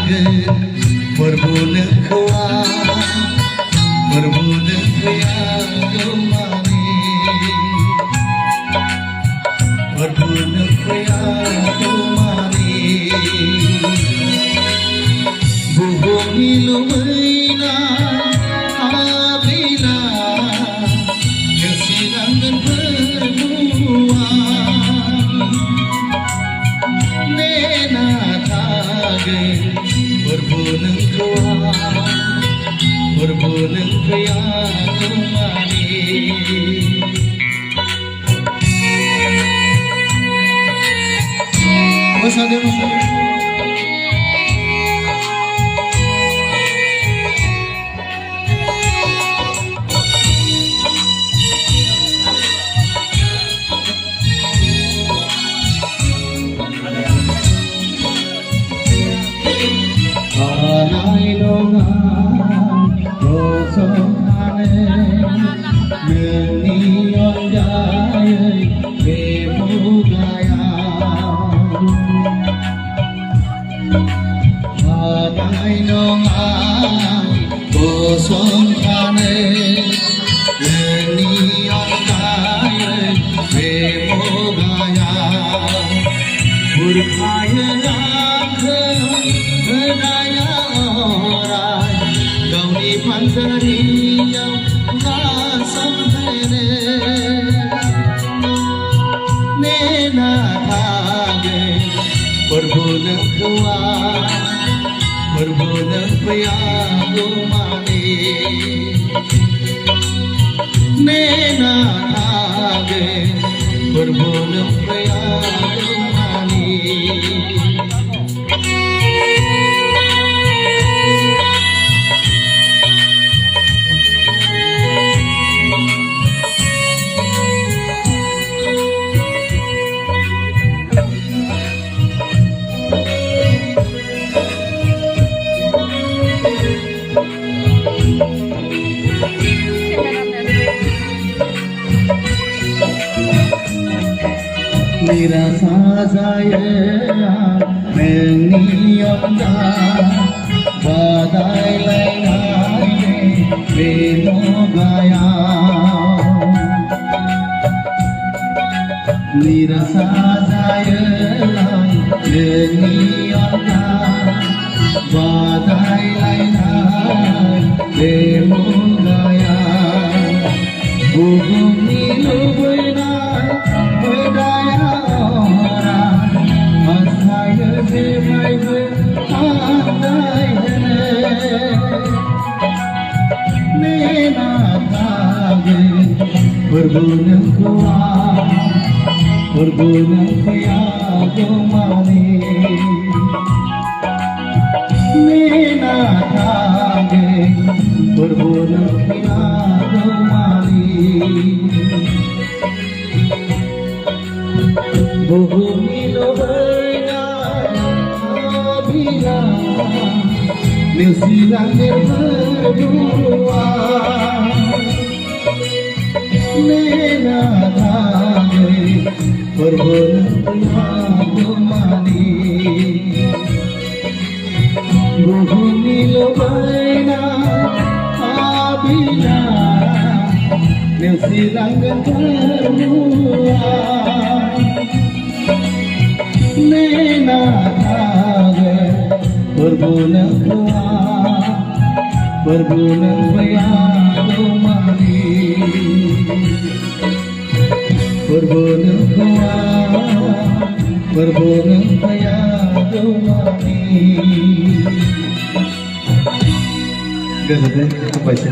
Berbulan kuat, berbulan kuat kemari, berbulan kuat kemari. Bumi lumina, abila, kesilangan berdua. Nena tage, berbulan kuat, berbulan kuat kemari. Mas ada Anai longan kosong ane menion jaya kebudaya Anai longan kosong ane menion jaya kebudaya Burkhaya Daya orang gauni pantari yang rasam hene nena tage berbulan kuat berbulan piago mani nena tage berbulan piago mani Nirasa saya menion badai lengai bemo gaya Nirasa saya menion badai lengai bemo gaya Bumi lubena bedaya berbulan kuat, berbulan piago mani, nena tage berbulan piago mani, bumi lobena abila, nesilang berdua. Nena tage berbulan piago mani bumi lobena abila nesilang berdua Nena tage berbulan kuat berbulan piago mani berbulan kuat, berbulan piago mani. Gak ada apa sih?